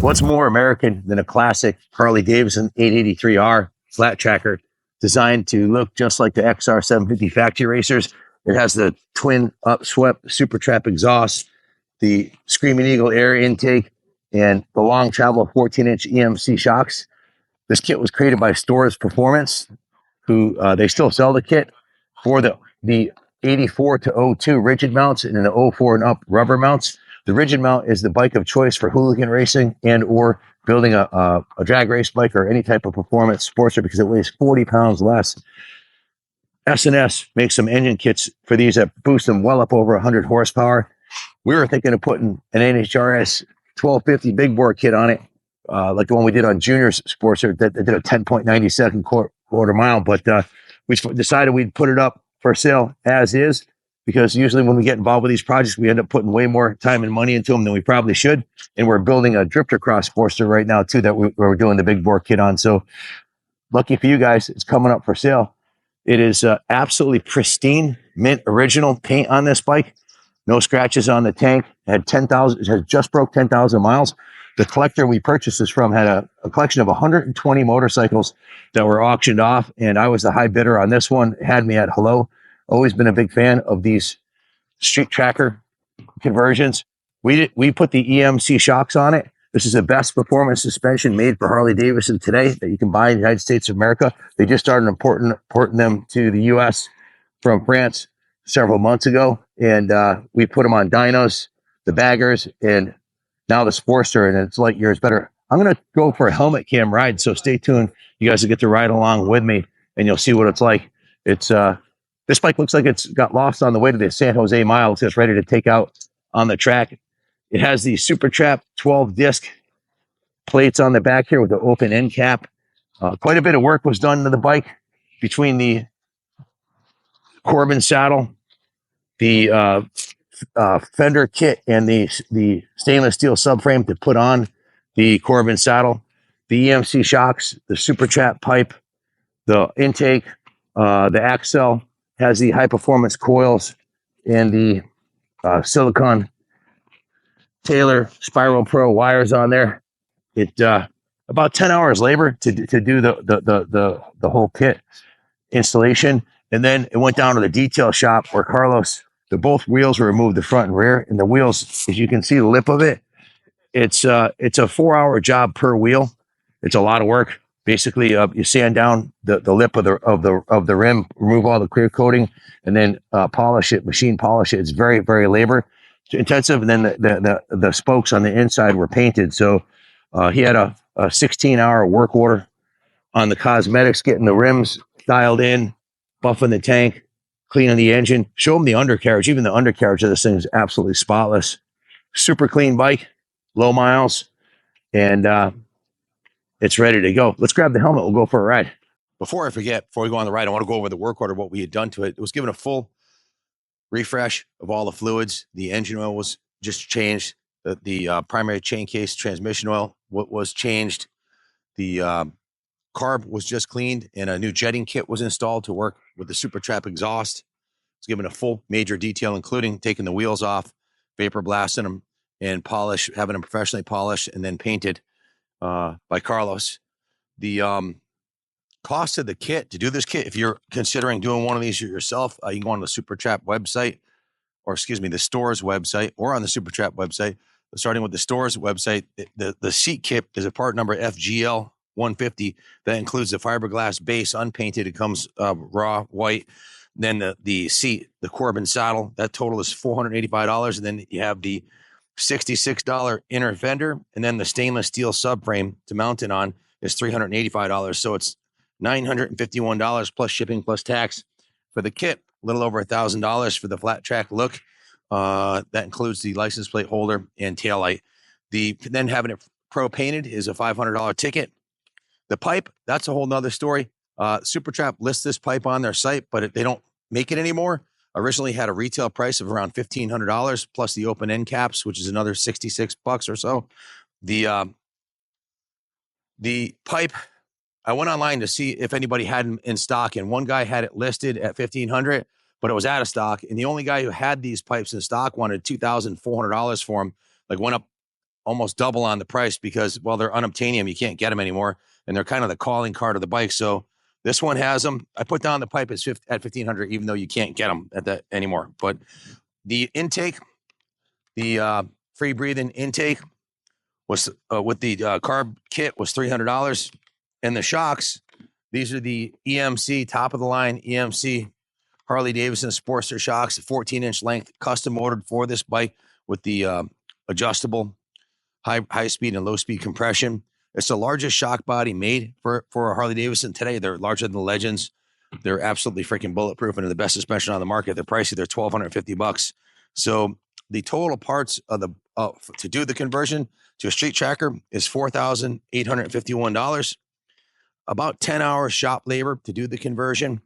What's more American than a classic Harley-Davidson 883R flat tracker designed to look just like the XR 750 factory racers? It has the twin upswept super trap exhaust, the Screaming Eagle air intake, and the long travel 14-inch EMC shocks. This kit was created by Storz Performance, who they still sell the kit for the 84 to 02 rigid mounts and the 04 and up rubber mounts. The rigid mount is the bike of choice for hooligan racing and or building a drag race bike or any type of performance Sportster because it weighs 40 pounds less. S&S makes some engine kits for these that boost them well up over 100 horsepower. We were thinking of putting an NHRS 1250 big bore kit on it, like the one we did on Junior's Sportster that did a 10.90 second quarter mile, but we decided we'd put it up for sale as is, because usually when we get involved with these projects, we end up putting way more time and money into them than we probably should. And we're building a drifter cross Sportster right now too that we're doing the big bore kit on. So lucky for you guys, it's coming up for sale. It is absolutely pristine, mint original paint on this bike. No scratches on the tank. It has just broke 10,000 miles. The collector we purchased this from had a collection of 120 motorcycles that were auctioned off, and I was the high bidder on this one. It had me at hello. Always been a big fan of these street tracker conversions. We put the EMC shocks on it. This is the best performance suspension made for Harley-Davidson today that you can buy in the United States of America. They just started importing them to the U.S. from France several months ago, and we put them on dynos, the baggers, and now the Sportster, and it's light years better. I'm going to go for a helmet cam ride, so stay tuned. You guys will get to ride along with me, and you'll see what it's like. It's this bike looks like it's got lost on the way to the San Jose Mile. It's just ready to take out on the track. It has the Super Trap 12 disc plates on the back here with the open end cap. Quite a bit of work was done to the bike between the Corbin saddle, the fender kit, and the stainless steel subframe to put on the Corbin saddle, the EMC shocks, the Super Trap pipe, the intake, the axle has the high performance coils and the silicone Taylor Spiral Pro wires on there. It about 10 hours labor to do the whole kit installation, and then it went down to the detail shop where Carlos. Both wheels were removed, the front and rear, and the wheels, as you can see, the lip of it. It's a 4-hour job per wheel. It's a lot of work. Basically, you sand down the lip of the rim, remove all the clear coating, and then polish it, machine polish it. It's very, very labor intensive. And then the spokes on the inside were painted. So he had a 16-hour work order on the cosmetics, getting the rims dialed in, buffing the tank, cleaning the engine. Show them the undercarriage. Even the undercarriage of this thing is absolutely spotless. Super clean bike, low miles, and it's ready to go. Let's grab the helmet. We'll go for a ride. Before I forget, before we go on the ride, I want to go over the work order, what we had done to it. It was given a full refresh of all the fluids. The engine oil was just changed. The primary chain case transmission oil was changed. The carb was just cleaned, and a new jetting kit was installed to work with the Super Trap exhaust. It's given a full major detail, including taking the wheels off, vapor blasting them, and having them professionally polished and then painted by Carlos. The cost of the kit, to do this kit, if you're considering doing one of these yourself, you can go on the Super Trap website, or excuse me, the Storz website, or on the Super Trap website. Starting with the Storz website, the seat kit is a part number FGL 150 that includes the fiberglass base unpainted. It comes raw white. Then the seat, the Corbin saddle, that total is $485. And then you have the $66 inner fender, and then the stainless steel subframe to mount it on is $385. So it's $951 plus shipping plus tax for the kit. A little over $1,000 for the flat track look. That includes the license plate holder and taillight. Then having it pro painted is a $500 ticket. The pipe, that's a whole nother story. Super Trap lists this pipe on their site, but they don't make it anymore. Originally had a retail price of around $1,500 plus the open end caps, which is another $66 or so. The pipe, I went online to see if anybody had it in stock, and one guy had it listed at $1,500, but it was out of stock. And the only guy who had these pipes in stock wanted $2,400 for them. Like went up almost double on the price because, well, they're unobtainium. You can't get them anymore. And they're kind of the calling card of the bike. So this one has them. I put down the pipe at $1,500, even though you can't get them at that anymore. But the intake, the free breathing intake was with the carb kit was $300. And the shocks, these are the EMC, top of the line EMC Harley-Davidson Sportster shocks, 14-inch length, custom ordered for this bike with the adjustable high speed and low speed compression. It's the largest shock body made for a Harley-Davidson today. They're larger than the Legends. They're absolutely freaking bulletproof and the best suspension on the market. They're pricey. They're $1,250. So the total parts of the to do the conversion to a street tracker is $4,851. About 10 hours shop labor to do the conversion.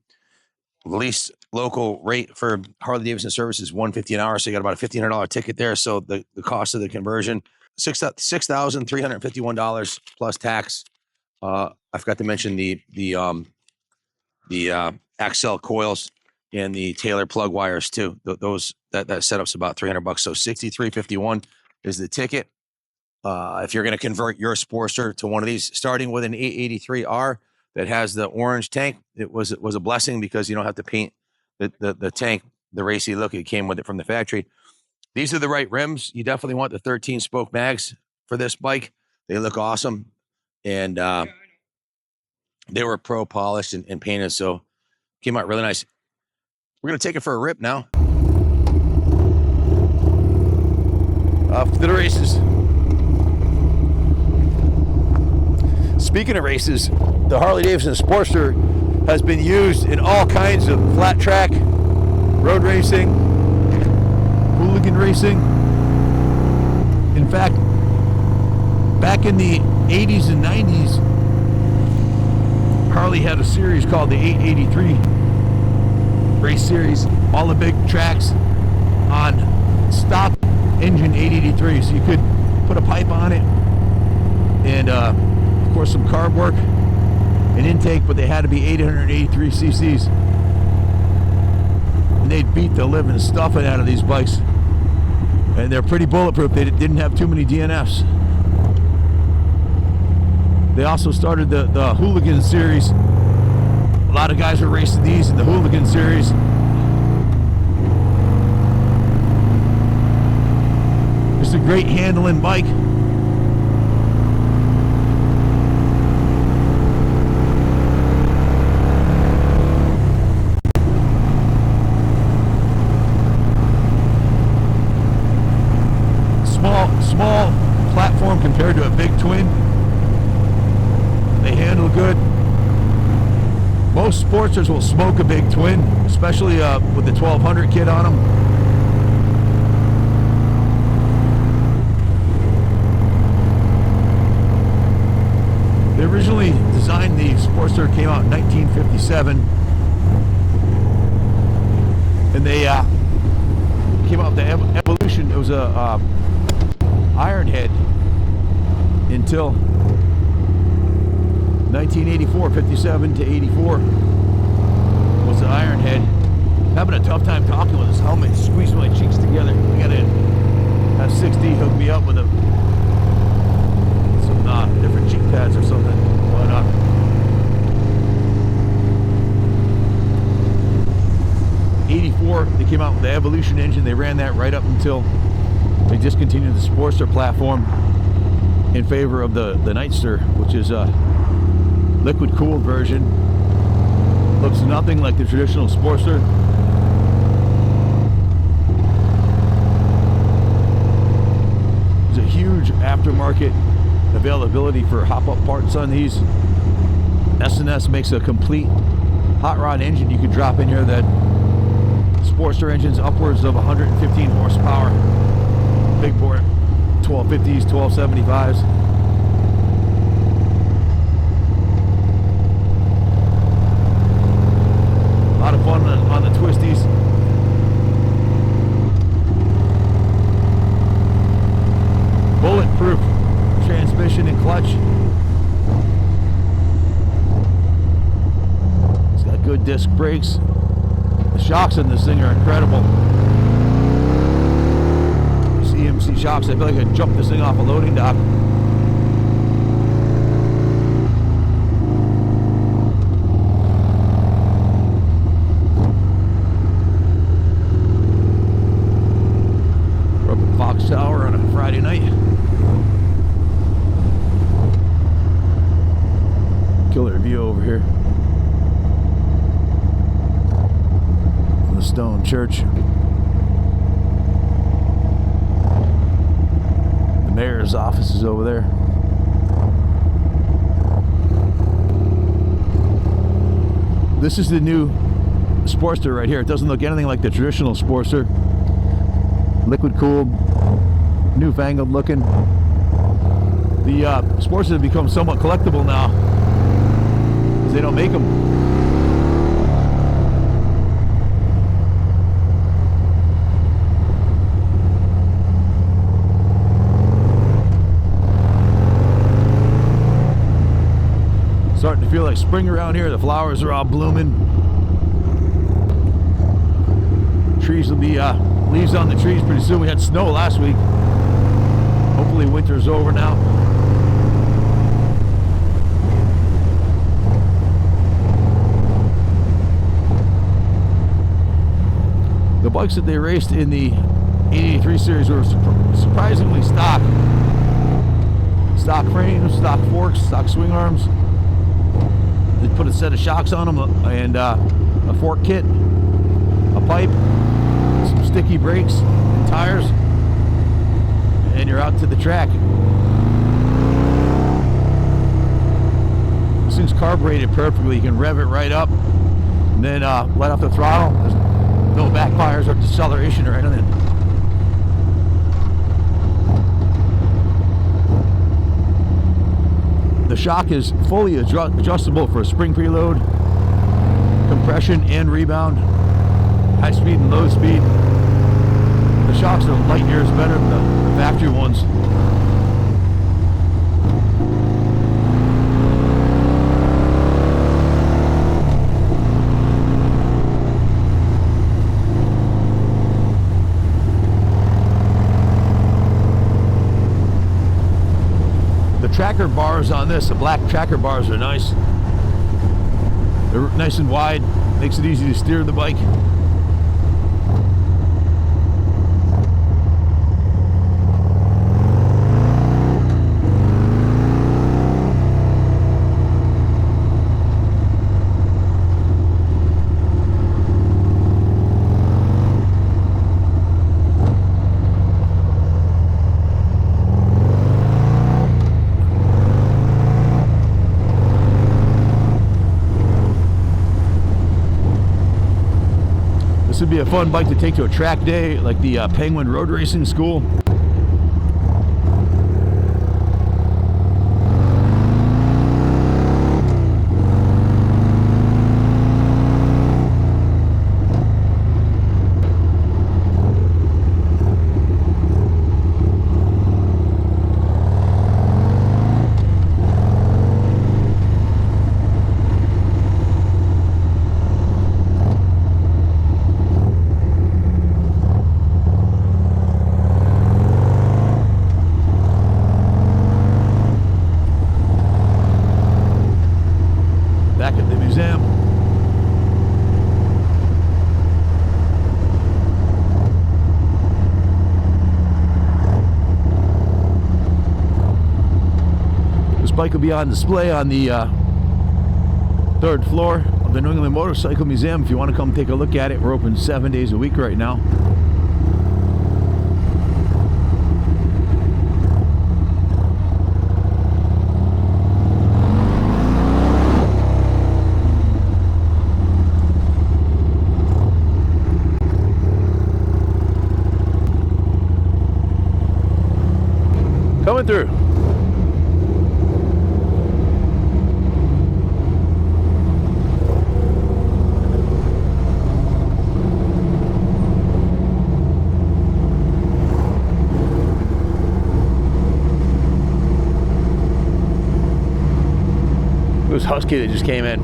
The least local rate for Harley-Davidson service is $150 an hour. So you got about a $1,500 ticket there. So the cost of the conversion, $6,351 plus tax. I forgot to mention the Axel coils and the Taylor plug wires too. That setup's about $300. So $6,351 is the ticket. If you're going to convert your Sportster to one of these, starting with an 883R that has the orange tank, it was a blessing because you don't have to paint the tank the racy look. It came with it from the factory. These are the right rims. You definitely want the 13 spoke mags for this bike. They look awesome. And they were pro polished and painted. So came out really nice. We're going to take it for a rip now. Off to the races. Speaking of races, the Harley-Davidson Sportster has been used in all kinds of flat track, road racing, hooligan racing. In fact, back in the 80s and 90s, Harley had a series called the 883 race series. All the big tracks on stock engine 883. So you could put a pipe on it and, of course, some carb work and intake, but they had to be 883 cc's. And they'd beat the living stuffing out of these bikes. And they're pretty bulletproof. They didn't have too many DNFs. They also started the Hooligan series. A lot of guys were racing these in the Hooligan series. Just a great handling bike. Small platform compared to a big twin. They handle good. Most Sportsters will smoke a big twin, especially with the 1200 kit on them. They originally designed the Sportster, came out in 1957, and they came out with the Evolution. It was a iron head until 1984, 57 to 84 was the iron head. Having a tough time talking with this helmet, squeezing my cheeks together. I gotta have 6D hook me up with some different cheek pads or something. Why not? '84, they came out with the Evolution engine. They ran that right up until they discontinued the Sportster platform in favor of the Nightster, which is a liquid-cooled version. Looks nothing like the traditional Sportster. There's a huge aftermarket availability for hop-up parts on these. S&S makes a complete hot rod engine you could drop in here. That Sportster engine's upwards of 115 horsepower. Big bore 1250s, 1275s. A lot of fun on the twisties. Bulletproof transmission and clutch. It's got good disc brakes. The shocks in this thing are incredible. EMC shocks. I feel like I jumped this thing off a loading dock. We're up at Fox Tower on a Friday night. Killer view over here. The stone church. The mayor's office is over there. This is the new Sportster right here. It doesn't look anything like the traditional Sportster. Liquid cooled, newfangled looking. The Sportsters have become somewhat collectible now because they don't make them. Starting to feel like spring around here. The flowers are all blooming. Trees will be leaves on the trees pretty soon. We had snow last week. Hopefully winter's over now. The bikes that they raced in the 883 series were surprisingly stock. Stock frames, stock forks, stock swing arms. They put a set of shocks on them and a fork kit, a pipe, some sticky brakes and tires, and you're out to the track. This thing's carbureted perfectly. You can rev it right up and then let off the throttle. There's no backfires or deceleration or anything. The shock is fully adjustable for spring preload, compression and rebound, high speed and low speed. The shocks are light years better than the factory ones. Tracker bars on this, the black tracker bars are nice. They're nice and wide, makes it easy to steer the bike. This would be a fun bike to take to a track day, like the Penguin Road Racing School. Bike will be on display on the 3rd floor of the New England Motorcycle Museum. If you want to come take a look at it, we're open 7 days a week right now. Coming through. It was Husky that just came in.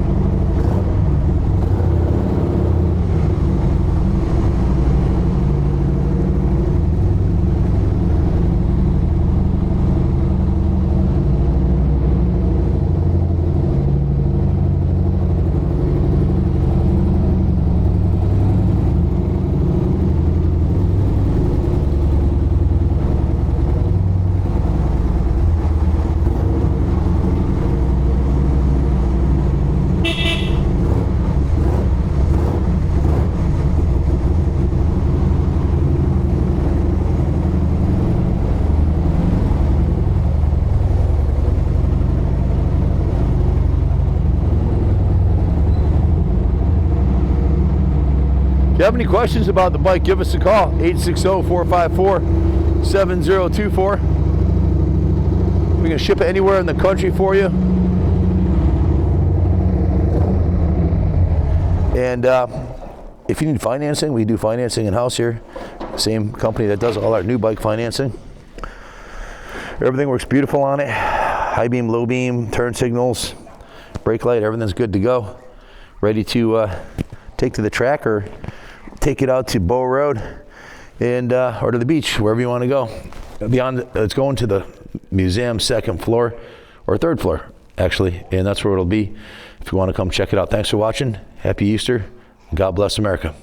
you have any questions about the bike, give us a call, 860-454-7024. We can ship it anywhere in the country for you. And if you need financing, we do financing in-house here. Same company that does all our new bike financing. Everything works beautiful on it. High beam, low beam, turn signals, brake light, everything's good to go. Ready to take to the track or take it out to Bow Road and or to the beach, wherever you want to go. It's going to the museum second floor or third floor, actually, and that's where it'll be if you want to come check it out. Thanks for watching. Happy Easter. God bless America.